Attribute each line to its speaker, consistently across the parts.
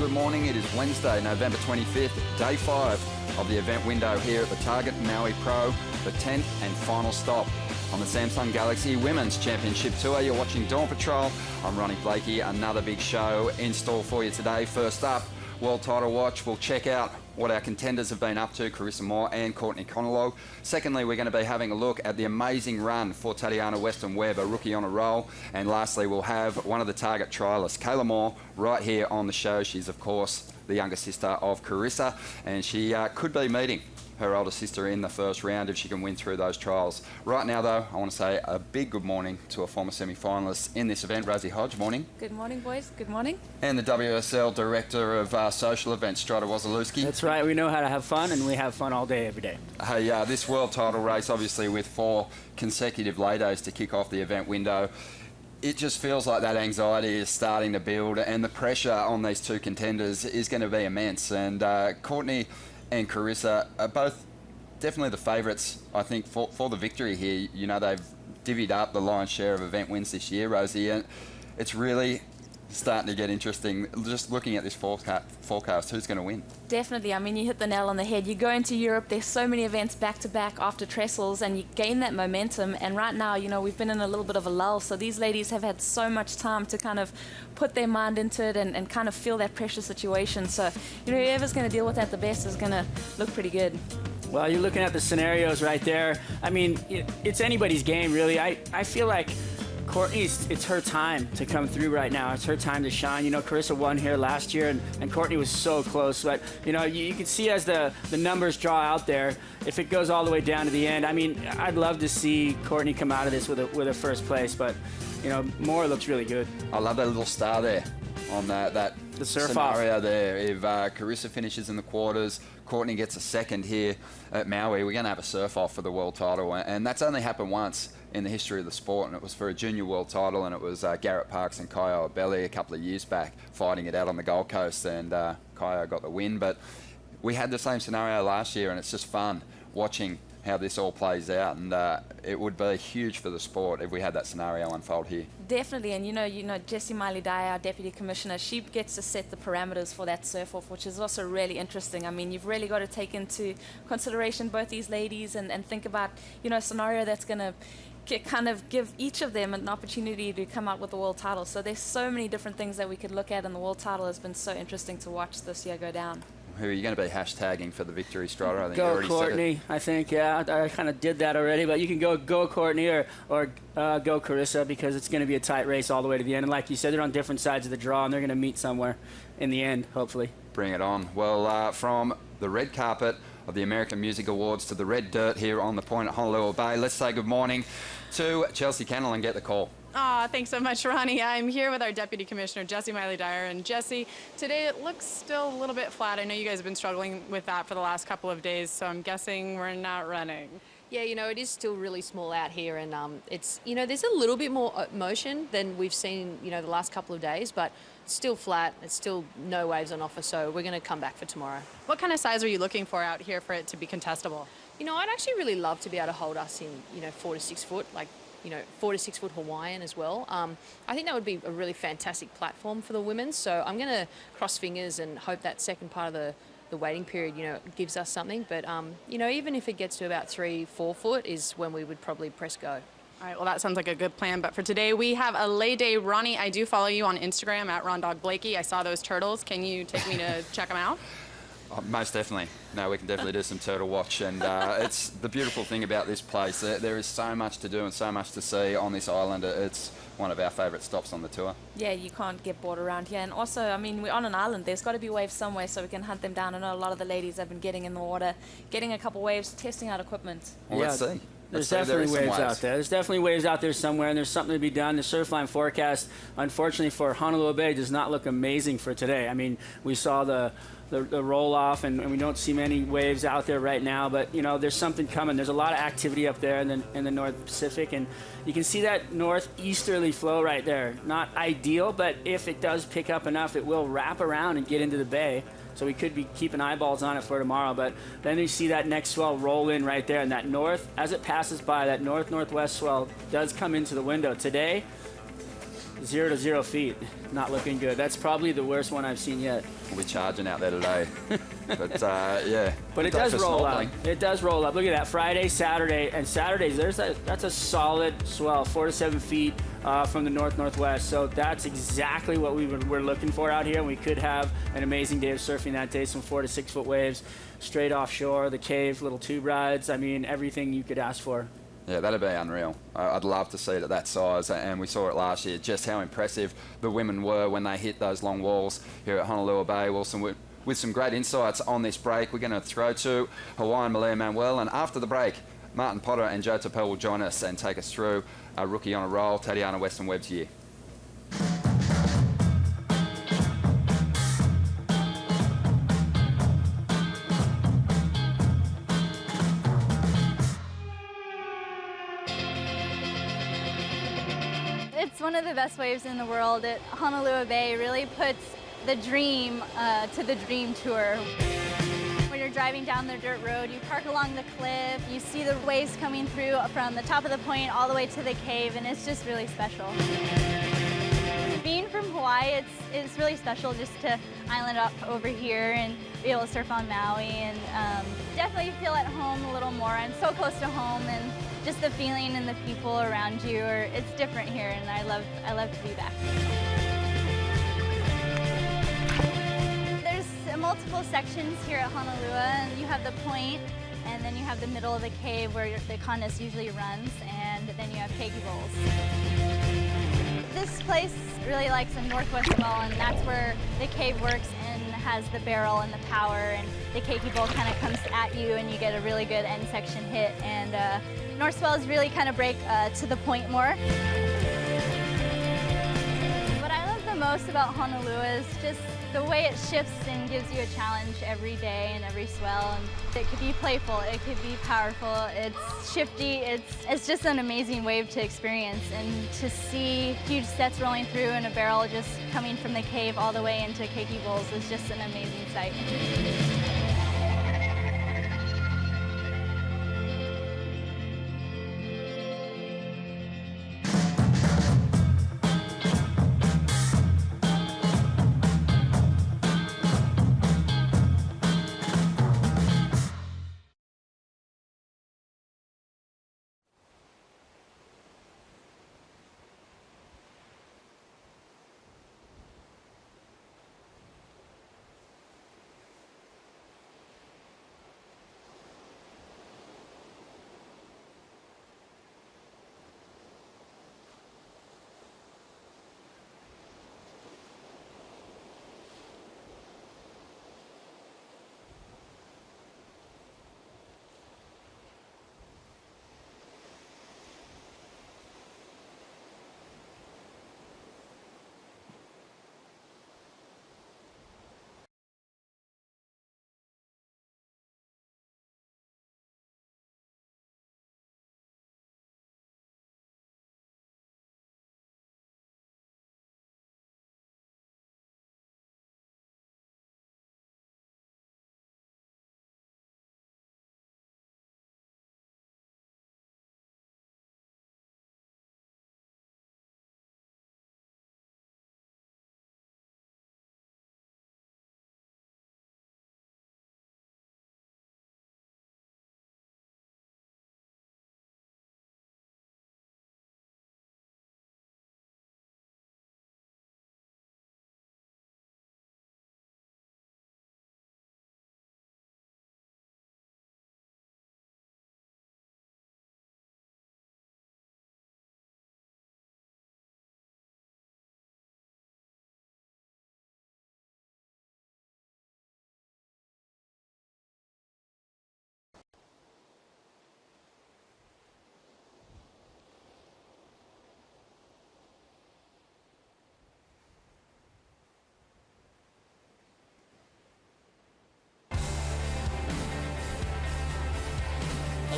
Speaker 1: good morning. It is Wednesday, November 25th, day 5 of the event window here at the Target Maui Pro, the 10th and final stop on the Samsung Galaxy Women's Championship Tour. You're watching Dawn Patrol. I'm Ronnie Blakey. Another big show in store for you today. First up, World Title Watch. We'll check out what our contenders have been up to, Kayla Moore and Courtney Conlogue. Secondly, we're going to be having a look at the amazing run for Tatiana Weston-Webb, a rookie on a roll. And lastly, we'll have one of the Target trialists, Kayla Moore, right here on the show. She's, of course, the younger sister of Carissa, and she could be meeting her older sister in the first round if she can win through those trials. Right now, though, I want to say a big good morning to a former semi-finalist in this event, Rosie Hodge. Morning.
Speaker 2: Good morning, boys. Good morning.
Speaker 1: And the WSL Director of Social Events, Strada Wazalewski.
Speaker 3: That's right. We know how to have fun, and we have fun all day, every day.
Speaker 1: Hey, this world title race, obviously with 4 consecutive lay days to kick off the event window, it just feels like that anxiety is starting to build, and the pressure on these two contenders is going to be immense. And Courtney and Carissa are both definitely the favourites, I think, for the victory here. You know, they've divvied up the lion's share of event wins this year, Rosie, and it's really starting to get interesting just looking at this forecast. Who's going to win?
Speaker 2: Definitely. I mean, you hit the nail on the head. You go into Europe, there's so many events back-to-back after Trestles, and you gain that momentum. And right now, you know, we've been in a little bit of a lull, so these ladies have had so much time to kind of put their mind into it and kind of feel that pressure situation. So, you know, whoever's going to deal with that the best is going to look pretty good.
Speaker 3: Well, you're looking at the scenarios right there. I mean, it's anybody's game, really. I feel like Courtney's, it's her time to come through right now. It's her time to shine. You know, Carissa won here last year, and Courtney was so close. But, you know, you can see as the numbers draw out there, if it goes all the way down to the end, I mean, I'd love to see Courtney come out of this with a first place. But, you know, Moore looks really good.
Speaker 1: I love that little star there on that
Speaker 3: the surf
Speaker 1: scenario
Speaker 3: off
Speaker 1: there. If Carissa finishes in the quarters, Courtney gets a second here at Maui, we're going to have a surf off for the world title, and that's only happened once in the history of the sport, and it was for a junior world title, and it was Garrett Parks and Kyo Belly a couple of years back fighting it out on the Gold Coast, and Kyo got the win. But we had the same scenario last year, and it's just fun watching how this all plays out, and it would be huge for the sport if we had that scenario unfold here.
Speaker 2: Definitely, and you know, Jessie Miley-Dyer, our Deputy Commissioner, she gets to set the parameters for that surf-off, which is also really interesting. I mean, you've really got to take into consideration both these ladies and think about, you know, a scenario that's going to kind of give each of them an opportunity to come out with the world title. So there's so many different things that we could look at, and the world title has been so interesting to watch this year go down.
Speaker 1: Who are you going to be hashtagging for the victory, Strada? I think
Speaker 3: Go
Speaker 1: you already
Speaker 3: Courtney,
Speaker 1: said it.
Speaker 3: I think, yeah. I kind of did that already, but you can go Courtney or go Carissa, because it's going to be a tight race all the way to the end. And like you said, they're on different sides of the draw, and they're going to meet somewhere in the end, hopefully.
Speaker 1: Bring it on. Well, from the red carpet of the American Music Awards to the red dirt here on the point at Honolua Bay, let's say good morning to Chelsea Cannell and get the call.
Speaker 4: Thanks so much, Ronnie. I'm here with our Deputy Commissioner, Jessie Miley-Dyer. And Jessie, today it looks still a little bit flat. I know you guys have been struggling with that for the last couple of days, so I'm guessing we're not running.
Speaker 5: Yeah, you know, it is still really small out here, and it's, you know, there's a little bit more motion than we've seen, you know, the last couple of days, but it's still flat. It's still no waves on offer, so we're going to come back for tomorrow.
Speaker 4: What kind of size are you looking for out here for it to be contestable?
Speaker 5: You know, I'd actually really love to be able to hold us in, you know, 4 to 6 foot, like, you know, 4 to 6 foot Hawaiian as well. I think that would be a really fantastic platform for the women. So I'm going to cross fingers and hope that second part of the waiting period, you know, gives us something. But, you know, even if it gets to about 3-4 foot is when we would probably press go.
Speaker 4: All right, well, that sounds like a good plan. But for today, we have a lay day. Ronnie, I do follow you on Instagram at RonDogBlakey. I saw those turtles. Can you take me to check them out?
Speaker 1: Oh, most definitely. No, we can definitely do some turtle watch, and it's the beautiful thing about this place. There is so much to do and so much to see on this island. It's one of our favourite stops on the tour.
Speaker 2: Yeah, you can't get bored around here. And also, I mean, we're on an island. There's got to be waves somewhere so we can hunt them down. I know a lot of the ladies have been getting in the water, getting a couple waves, testing out equipment.
Speaker 1: Well, let's see.
Speaker 3: There's definitely waves out there. There's definitely waves out there somewhere, and there's something to be done. The surfline forecast, unfortunately for Honolua Bay, does not look amazing for today. I mean, we saw the roll-off, and we don't see many waves out there right now, but, you know, there's something coming. There's a lot of activity up there in the North Pacific, and you can see that northeasterly flow right there. Not ideal, but if it does pick up enough, it will wrap around and get into the bay. So we could be keeping eyeballs on it for tomorrow. But then you see that next swell roll in right there. And that north, as it passes by, that north-northwest swell does come into the window. Today, 0 to 0 feet. Not looking good. That's probably the worst one I've seen yet.
Speaker 1: We're charging out there today. But yeah.
Speaker 3: But it does roll up. It does roll up. Look at that. Friday, Saturday, and Saturdays. That's a solid swell, 4 to 7 feet from the northwest. So that's exactly what we're looking for out here. We could have an amazing day of surfing that day. Some 4 to 6 foot waves, straight offshore, the cave, little tube rides. I mean, everything you could ask for.
Speaker 1: Yeah, that'd be unreal. I'd love to see it at that size, and we saw it last year, just how impressive the women were when they hit those long walls here at Honolua Bay. Wilson, with some great insights on this break, we're going to throw to Hawaiian Malia Manuel, and after the break, Martin Potter and Joe Tapel will join us and take us through a rookie on a roll, Tatiana Weston-Webb's year.
Speaker 6: It's one of the best waves in the world. Honolua Bay really puts the dream to the dream tour. When you're driving down the dirt road, you park along the cliff, you see the waves coming through from the top of the point all the way to the cave, and it's just really special. Being from Hawaii, it's really special just to island up over here and be able to surf on Maui, and definitely feel at home a little more. I'm so close to home, and just the feeling and the people around you, it's different here, and I love to be back. There's multiple sections here at Honolua, and you have the point, and then you have the middle of the cave where the conus usually runs, and then you have keiki bowls. This place really likes a northwest swell, and that's where the cave works and has the barrel and the power, and the keiki bowl kind of comes at you, and you get a really good end section hit, and north swells really kind of break to the point more. What I love the most about Honolua is just the way it shifts and gives you a challenge every day and every swell. And it could be playful, it could be powerful, it's shifty, it's just an amazing wave to experience. And to see huge sets rolling through and a barrel just coming from the cave all the way into keiki bowls is just an amazing sight.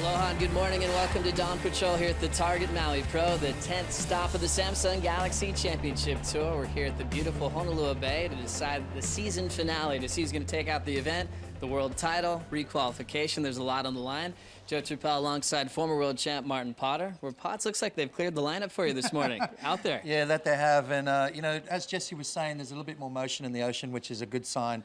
Speaker 7: Aloha and good morning and welcome to Dawn Patrol here at the Target Maui Pro, the 10th stop of the Samsung Galaxy Championship Tour. We're here at the beautiful Honolua Bay to decide the season finale, to see who's going to take out the event, the world title, requalification. There's a lot on the line. Joe Turpel alongside former world champ Martin Potter. Where Potts looks like they've cleared the lineup for you this morning. Out there.
Speaker 8: Yeah, that they have. And, you know, as Jesse was saying, there's a little bit more motion in the ocean, which is a good sign.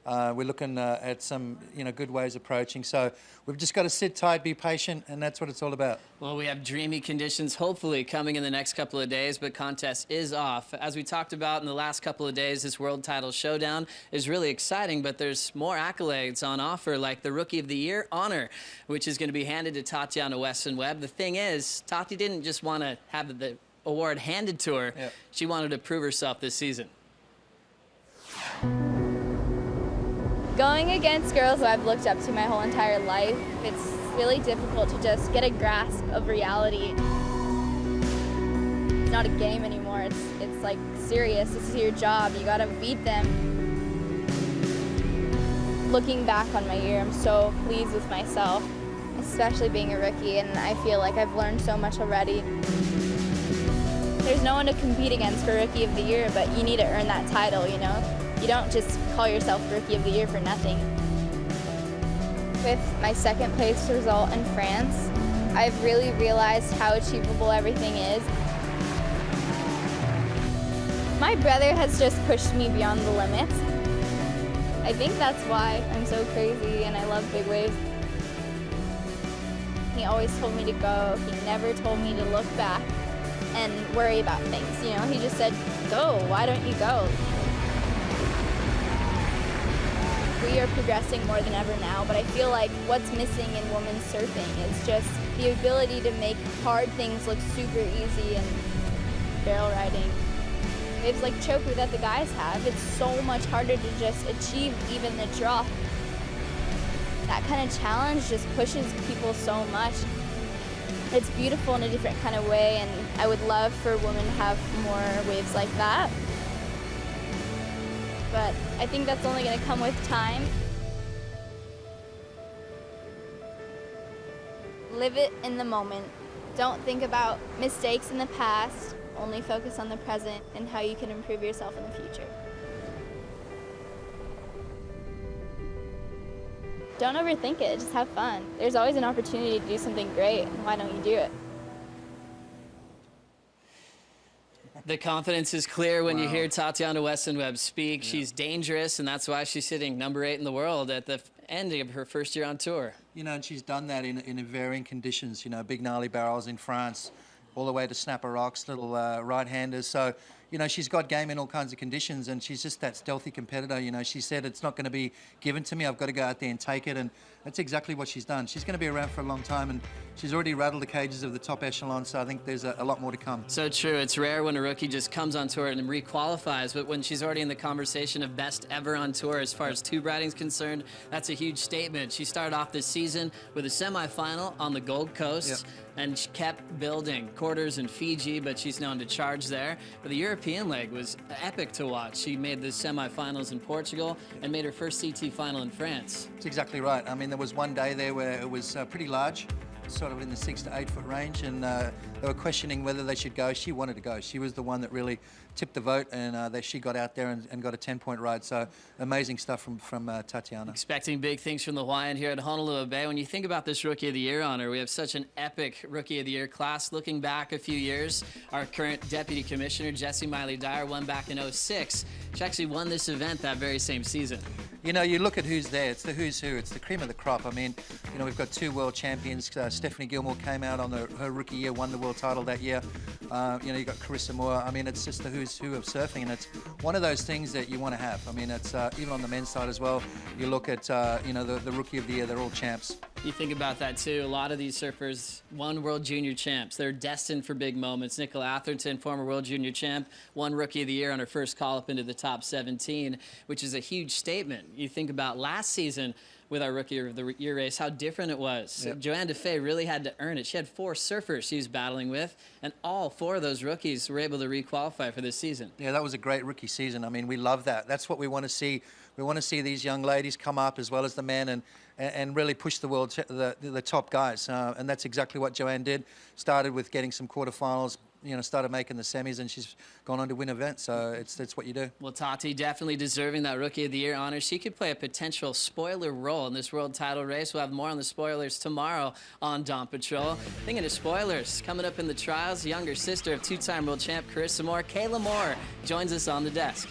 Speaker 8: We're looking at some, good ways approaching. So we've just got to sit tight, be patient, and that's what it's all about.
Speaker 7: Well, we have dreamy conditions hopefully coming in the next couple of days, but contest is off. As we talked about in the last couple of days, this world title showdown is really exciting, but there's more accolades on offer, like the Rookie of the Year honor, which is going to be handed to Tatiana Weston-Webb. The thing is, Tati didn't just want to have the award handed to her.
Speaker 8: Yep.
Speaker 7: She wanted to prove herself this season.
Speaker 6: Going against girls who I've looked up to my whole entire life, it's really difficult to just get a grasp of reality. It's not a game anymore, it's like serious, this is your job, you gotta beat them. Looking back on my year, I'm so pleased with myself, especially being a rookie, and I feel like I've learned so much already. There's no one to compete against for Rookie of the Year, but you need to earn that title, you know? You don't just call yourself Rookie of the Year for nothing. With my second place result in France, I've really realized how achievable everything is. My brother has just pushed me beyond the limits. I think that's why I'm so crazy and I love big waves. He always told me to go. He never told me to look back and worry about things. He just said, go, why don't you go? We are progressing more than ever now, but I feel like what's missing in women's surfing is just the ability to make hard things look super easy and barrel riding. Waves like Chopu that the guys have, it's so much harder to just achieve even the drop. That kind of challenge just pushes people so much. It's beautiful in a different kind of way, and I would love for women to have more waves like that. But I think that's only going to come with time. Live it in the moment. Don't think about mistakes in the past. Only focus on the present and how you can improve yourself in the future. Don't overthink it, just have fun. There's always an opportunity to do something great. Why don't you do it?
Speaker 7: The confidence is clear when you hear Tatiana Weston-Webb speak. Yeah. She's dangerous, and that's why she's sitting number 8 in the world at the end of her first year on tour.
Speaker 8: And she's done that in varying conditions, big gnarly barrels in France, all the way to snapper rocks, little right-handers. So, she's got game in all kinds of conditions, and she's just that stealthy competitor. She said, it's not going to be given to me. I've got to go out there and take it, and that's exactly what she's done. She's going to be around for a long time, and she's already rattled the cages of the top echelon, so I think there's a lot more to come.
Speaker 7: So true. It's rare when a rookie just comes on tour and requalifies, but when she's already in the conversation of best ever on tour as far as tube riding's concerned, that's a huge statement. She started off this season with a semifinal on the Gold Coast, and she kept building quarters in Fiji, but she's known to charge there. But the European leg was epic to watch. She made the semifinals in Portugal and made her first CT final in France.
Speaker 8: That's exactly right. I mean, there was one day there where it was pretty large, sort of in the 6 to 8 foot range, and they were questioning whether they should go. She wanted to go. She was the one that really tipped the vote, and she got out there and got a 10-point ride. So amazing stuff from Tatiana.
Speaker 7: Expecting big things from the Hawaiian here at Honolua Bay. When you think about this Rookie of the Year honor, we have such an epic Rookie of the Year class. Looking back a few years, our current Deputy Commissioner, Jessie Miley-Dyer, won back in '06. She actually won this event that very same season.
Speaker 8: You look at who's there. It's the who's who. It's the cream of the crop. I mean, we've got 2 world champions. Stephanie Gilmore came out on her rookie year, won the world title that year. You've got Kayla Moore. I mean, it's just the who's who of surfing, and it's one of those things that you want to have. I mean, it's even on the men's side as well. You look at, the Rookie of the Year, they're all champs.
Speaker 7: You think about that too. A lot of these surfers won World Junior champs. They're destined for big moments. Nicola Atherton, former World Junior champ, won Rookie of the Year on her first call up into the top 17, which is a huge statement. You think about last season, with our Rookie of the Year race, how different it was.
Speaker 8: Yep.
Speaker 7: Joanne DeFay really had to earn it. She had 4 surfers she was battling with, and all 4 of those rookies were able to re-qualify for this season.
Speaker 8: Yeah, that was a great rookie season. I mean, we love that. That's what we want to see. We want to see these young ladies come up as well as the men and really push the world, the top guys. And that's exactly what Joanne did. Started with getting some quarterfinals, you know, started making the semis, and she's gone on to win events. So that's what you do.
Speaker 7: Well, Tati definitely deserving that Rookie of the Year honor. She could play a potential spoiler role in this world title race. We'll have more on the spoilers tomorrow on Dawn Patrol. Thinking of spoilers, coming up in the trials, younger sister of 2-time world champ Kayla Moore, Kayla Moore, joins us on the desk.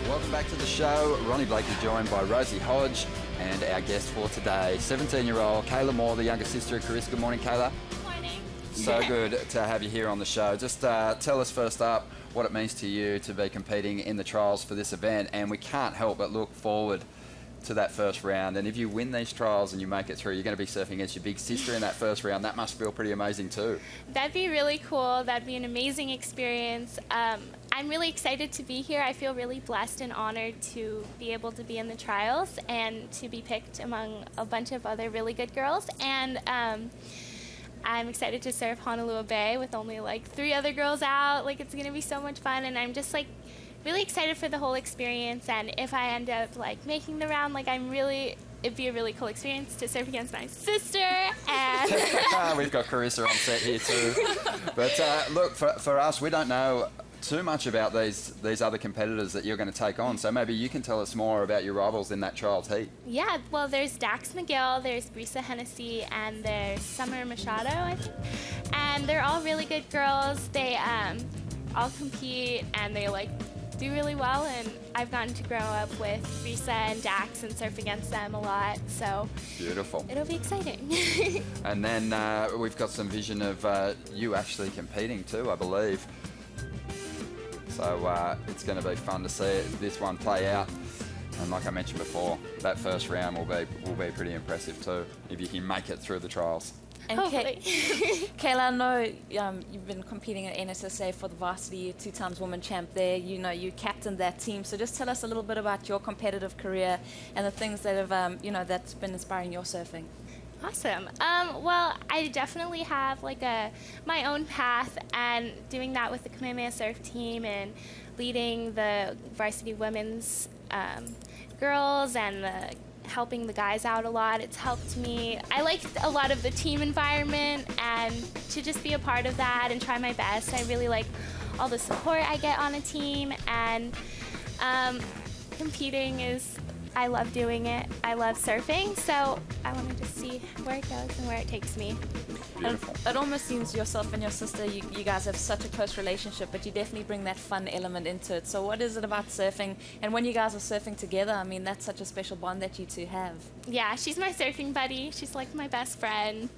Speaker 1: Welcome back to the show. Ronnie Blakey joined by Rosie Hodge and our guest for today, 17-year-old Kayla Moore, the younger sister of Carissa. Good morning, Kayla.
Speaker 9: Good morning.
Speaker 1: So good to have you here on the show. Just tell us first up what it means to you to be competing in the trials for this event, and we can't help but look forward to that first round. And if you win these trials and you make it through, you're going to be surfing against your big sister in that first round. That must feel pretty amazing too.
Speaker 9: That'd be really cool. That'd be an amazing experience. I'm really excited to be here. I feel really blessed and honored to be able to be in the trials and to be picked among a bunch of other really good girls. And I'm excited to surf Honolua Bay with only like 3 other girls out. Like, it's going to be so much fun, and I'm just like really excited for the whole experience. And if I end up like making the round, like it'd be a really cool experience to surf against my sister. And
Speaker 1: we've got Carissa on set here too. But look, for us, we don't know too much about these other competitors that you're going to take on. So maybe you can tell us more about your rivals in that trials heat.
Speaker 9: Yeah, well, there's Dax McGill, there's Brisa Hennessy, and there's Summer Machado, I think. And they're all really good girls. They all compete, and they like do really well, and I've gotten to grow up with Brisa and Dax and surf against them a lot, so
Speaker 1: beautiful.
Speaker 9: It'll be exciting.
Speaker 1: And then we've got some vision of you actually competing too, I believe. So it's going to be fun to see this one play out. And like I mentioned before, that first round will be pretty impressive too, if you can make it through the trials.
Speaker 2: And
Speaker 9: Hopefully.
Speaker 2: Kayla, I know you've been competing at NSSA for the varsity 2 times woman champ there. You know, you captained that team. So just tell us a little bit about your competitive career and the things that have, that's been inspiring your surfing.
Speaker 9: Awesome. Well, I definitely have like my own path, and doing that with the Kamehameha Surf team and leading the varsity women's girls and helping the guys out a lot. It's helped me. I like a lot of the team environment, and to just be a part of that and try my best. I really like all the support I get on a team, and competing is, I love doing it. I love surfing, so I want to just see where it goes and where it takes me.
Speaker 1: Beautiful.
Speaker 2: It almost seems yourself and your sister, you guys have such a close relationship, but you definitely bring that fun element into it. So what is it about surfing? And when you guys are surfing together, I mean, that's such a special bond that you two have.
Speaker 9: Yeah, she's my surfing buddy. She's like my best friend.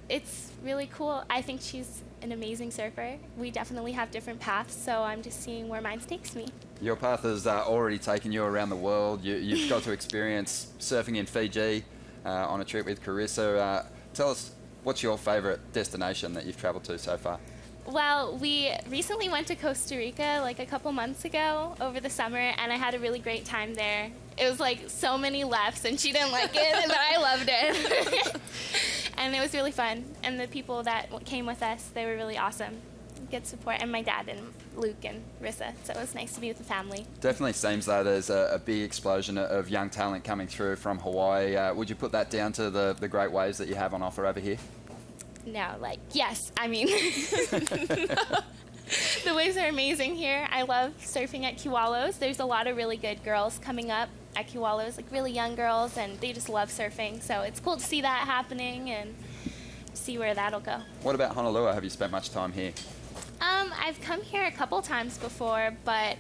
Speaker 9: It's really cool. I think she's an amazing surfer. We definitely have different paths, so I'm just seeing where mine takes me.
Speaker 1: Your path has already taken you around the world. You've got to experience surfing in Fiji on a trip with Carissa. Tell us, what's your favourite destination that you've travelled to so far?
Speaker 9: Well, we recently went to Costa Rica like a couple months ago over the summer, and I had a really great time there. It was like so many lefts, and she didn't like it, but I loved it. And it was really fun. And the people that came with us, they were really awesome. Good support. And my dad and Luke and Rissa, so it was nice to be with the family.
Speaker 1: Definitely seems though there's a big explosion of young talent coming through from Hawaii. Would you put that down to the great waves that you have on offer over here?
Speaker 9: No, like, yes, I mean, the waves are amazing here. I love surfing at Kiwalos. There's a lot of really good girls coming up at Kiwalos, like really young girls, and they just love surfing. So it's cool to see that happening and see where that'll go.
Speaker 1: What about Honolua? Have you spent much time here?
Speaker 9: I've come here a couple times before, but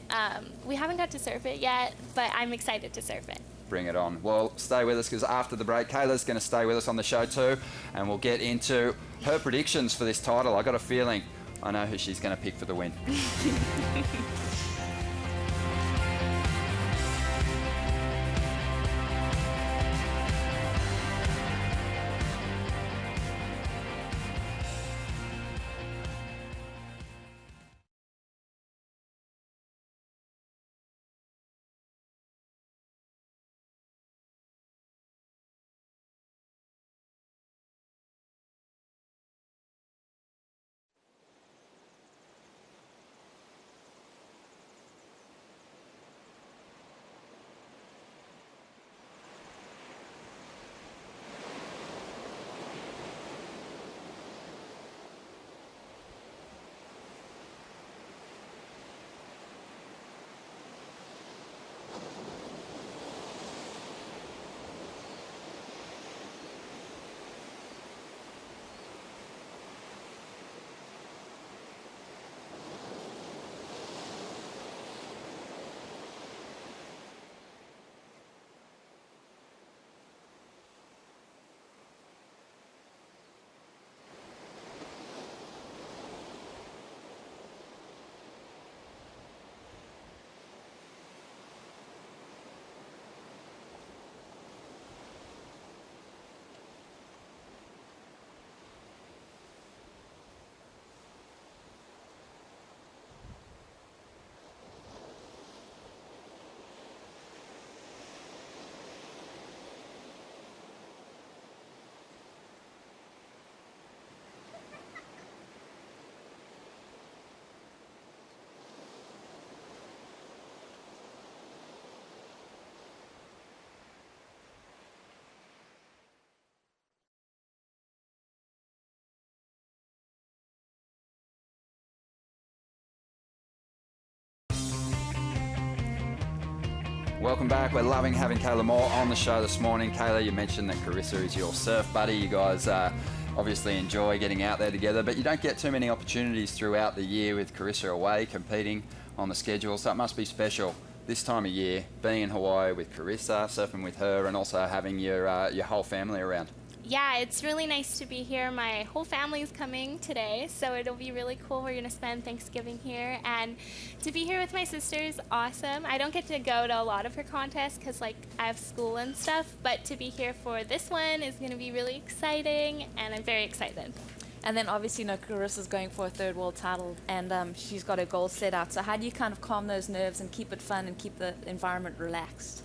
Speaker 9: we haven't got to surf it yet, but I'm excited to surf it.
Speaker 1: Bring it on. Well, stay with us, because after the break, Kayla's going to stay with us on the show too, and we'll get into her predictions for this title. I got a feeling I know who she's going to pick for the win. Welcome back. We're loving having Kayla Moore on the show this morning. Kayla, you mentioned that Carissa is your surf buddy. You guys obviously enjoy getting out there together, but you don't get too many opportunities throughout the year with Carissa away competing on the schedule, so it must be special this time of year, being in Hawaii with Carissa, surfing with her, and also having your whole family around.
Speaker 9: Yeah, it's really nice to be here. My whole family's coming today, so it'll be really cool. We're going to spend Thanksgiving here, and to be here with my sister is awesome. I don't get to go to a lot of her contests because, like, I have school and stuff, but to be here for this one is going to be really exciting, and I'm very excited.
Speaker 2: And then obviously, Carissa's going for a third world title, and she's got her goals set out. So how do you kind of calm those nerves and keep it fun and keep the environment relaxed?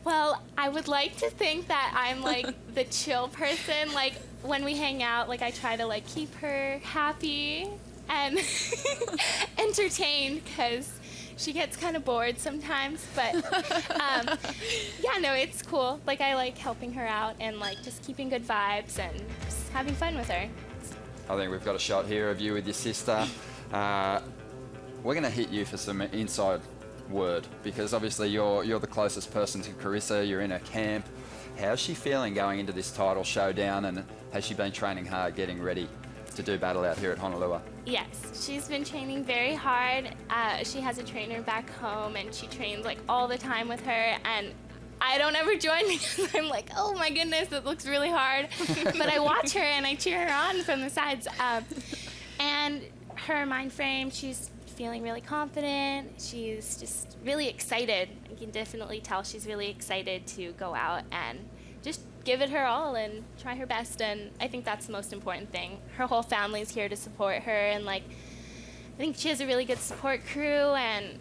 Speaker 9: Well, I would like to think that I'm like the chill person. Like when we hang out, like I try to like keep her happy and entertained because she gets kind of bored sometimes. But yeah, no, it's cool. Like I like helping her out and like just keeping good vibes and just having fun with her.
Speaker 1: I think we've got a shot here of you with your sister. We're going to hit you for some inside word, because obviously you're the closest person to Carissa. You're in her camp. How's she feeling going into this title showdown, and has she been training hard, getting ready to do battle out here at Honolua?
Speaker 9: Yes, she's been training very hard. She has a trainer back home, and she trains like all the time with her, and I don't ever join because I'm like, oh my goodness, it looks really hard. But I watch her and I cheer her on from the sides. And her mind frame, she's feeling really confident. She's just really excited. You can definitely tell she's really excited to go out and just give it her all and try her best. And I think that's the most important thing. Her whole family's here to support her, and like, I think she has a really good support crew, and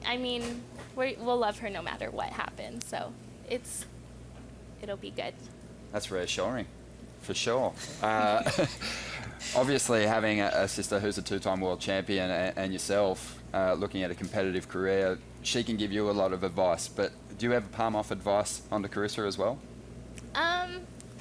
Speaker 9: I mean, we'll love her no matter what happens. So it'll be good.
Speaker 1: That's reassuring, for sure. Obviously, having a sister who's a two-time world champion and yourself looking at a competitive career, she can give you a lot of advice. But do you ever palm off advice onto Carissa as well?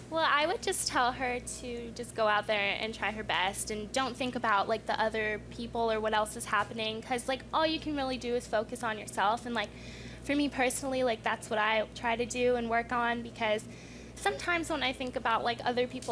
Speaker 9: Well, I would just tell her to just go out there and try her best, and don't think about like the other people or what else is happening, because like all you can really do is focus on yourself. And like for me personally, like that's what I try to do and work on, because sometimes when I think about like other people